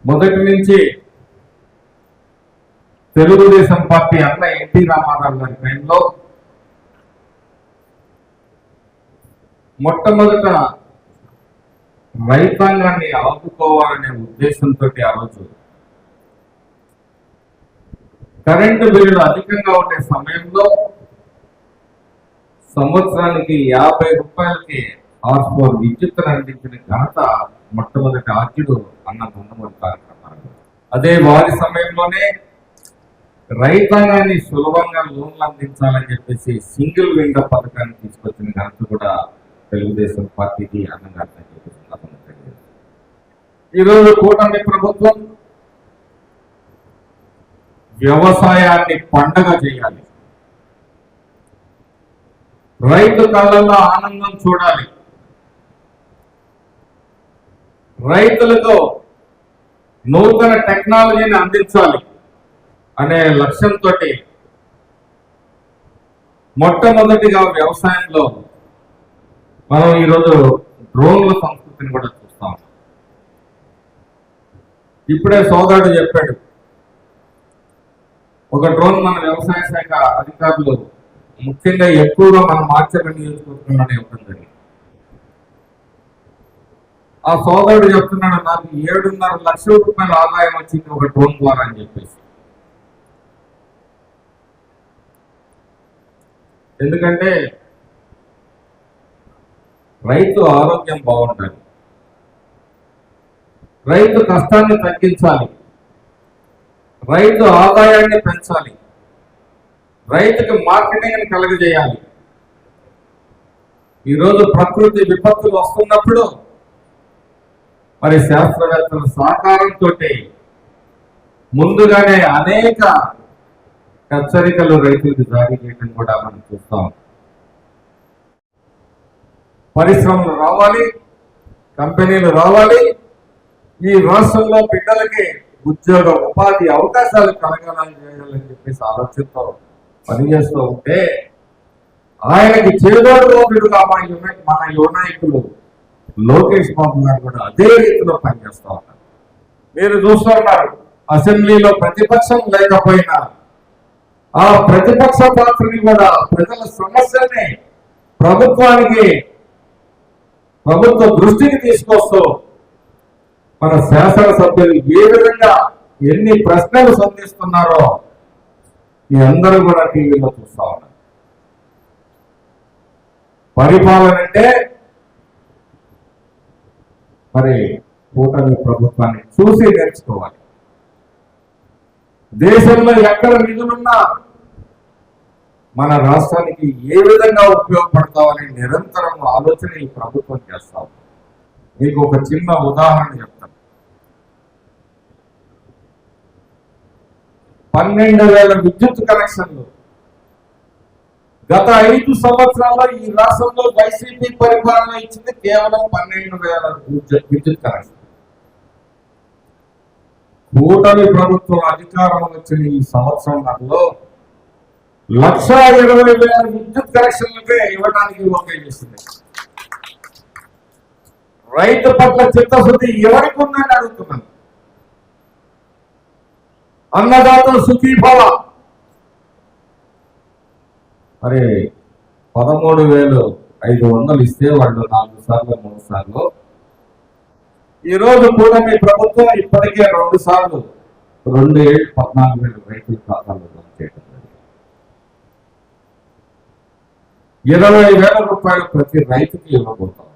మొదటి నుంచి తెలుగుదేశం పార్టీ అన్న ఎన్టీ రామారావు గారి టైంలో మొట్టమొదట రైతాంగాన్ని ఆదుకోవాలనే ఉద్దేశంతో ఆ రోజు కరెంటు బిల్లులు అధికంగా ఉండే సమయంలో సంవత్సరానికి 50 రూపాయలకి R4 విద్యుత్తును అందించిన ఘనత మొట్టమొదటి ఆర్యుడు అన్న నందమూరి కార్యక్రమాలు. అదే వారి సమయంలోనే రైతాంగాన్ని సులభంగా లోన్లు అందించాలని చెప్పేసి సింగిల్ విండో పథకాన్ని తీసుకొచ్చిన ఘనత కూడా తెలుగుదేశం పార్టీకి అన్నగారిని చెప్పేసి. ఈరోజు కూటమి ప్రభుత్వం వ్యవసాయాన్ని పండగ చేయాలి, రైతు కళ్ళల్లో ఆనందం చూడాలి, రైతులకు నూతన టెక్నాలజీని అందించాలి అనే లక్ష్యంతో మొట్టమొదటిగా వ్యవసాయంలో మనం ఈరోజు డ్రోన్ల సంస్కృతిని కూడా చూస్తాం. ఇప్పుడే సోదరుడు చెప్పాడు, ఒక డ్రోన్ మన వ్యవసాయ శాఖ అధికారులు ముఖ్యంగా ఎక్కువగా మన మార్చల నియోజకవర్గంలోనే ఉంటుందని. ఆ సోదరుడు చెప్తున్నాడు, నాకు 7.5 లక్షల రూపాయల ఆదాయం వచ్చింది ఒక డ్రోన్ ద్వారా అని చెప్పేసి. ఎందుకంటే రైతు ఆరోగ్యం బాగుండాలి, రైతు కష్టాన్ని తగ్గించాలి, రైతు ఆదాయాన్ని పెంచాలి, రైతుకు మార్కెటింగ్ కలుగజేయాలి. ఈరోజు ప్రకృతి విపత్తులు వస్తున్నప్పుడు మరి శాస్త్రవేత్తల సహకారంతో ముందుగానే అనేక హెచ్చరికలు రైతులకు జారీ చేయడం కూడా మనం చూస్తాం. పరిశ్రమలు రావాలి, కంపెనీలు రావాలి, ఈ రాష్ట్రంలో బిడ్డలకి ఉద్యోగ ఉపాధి అవకాశాలు కలగాలని చేయాలని చెప్పేసి ఆలోచనతో పనిచేస్తూ ఉంటే ఆయనకి చేదోడుగా మన యువ నాయకులు లోకేష్ బాబు గారు కూడా అదే రీతిలో పనిచేస్తూ ఉన్నారు. మీరు చూస్తున్నారు, అసెంబ్లీలో ప్రతిపక్షం లేకపోయినా ఆ ప్రతిపక్ష పాత్రని కూడా ప్రజల సమస్యల్ని ప్రభుత్వ దృష్టికి తీసుకొస్తూ మన శాసనసభ్యులు ఏ విధంగా ఎన్ని ప్రశ్నలు సంధిస్తున్నారో మీ అందరూ కూడా టీవీలో చూస్తా ఉన్నారు. పరిపాలన అంటే మరి కూటమి ప్రభుత్వాన్ని చూసి నేర్చుకోవాలి. దేశంలో ఎక్కడ నిధులున్నా మన రాష్ట్రానికి ఏ విధంగా ఉపయోగపడతామని నిరంతరం ఆలోచన ఈ ప్రభుత్వం చేస్తాం. మీకు ఒక చిన్న ఉదాహరణ చెప్తాను. 12,000 విద్యుత్ కనెక్షన్లు గత 5 సంవత్సరాల్లో ఈ రాష్ట్రంలో వైసీపీ పరిపాలన ఇచ్చింది కేవలం 12,000 విద్యుత్ కనెక్షన్. కూటమి ప్రభుత్వం అధికారం వచ్చిన ఈ సంవత్సరంలో 1,20,000 విద్యుత్ కనెక్షన్లకే ఇవ్వడానికి ఓకే చేస్తుంది. రైతు పట్ల చిత్తశుద్ధి ఎవరికి ఉందని అడుగుతున్నాను. అన్నదాత సుఖీభవ. మరి 13,500 ఇస్తే వాళ్ళు 4 సార్లు 3 సార్లు. ఈరోజు కూడా మీ ప్రభుత్వం ఇప్పటికే 2 సార్లు 14,000 రైతుల ఖాతాలో జమ చేయడం జరిగింది. 20,000 రూపాయలు ప్రతి రైతుకి ఇవ్వబోతాం.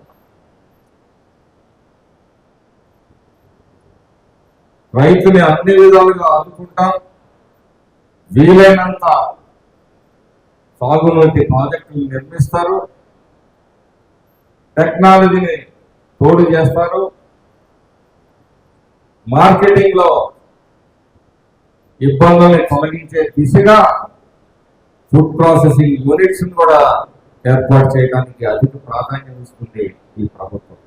రైతుని అన్ని విధాలుగా ఆదుకుంటాం. వీలైనంత సాగునీటి ప్రాజెక్టులు నిర్మిస్తారు, టెక్నాలజీని తోడు చేస్తారు, మార్కెటింగ్ లో ఇబ్బందుల్ని తొలగించే దిశగా ఫుడ్ ప్రాసెసింగ్ యూనిట్స్ కూడా ఏర్పాటు చేయడానికి అధిక ప్రాధాన్యం ఇస్తుంది ఈ ప్రభుత్వం.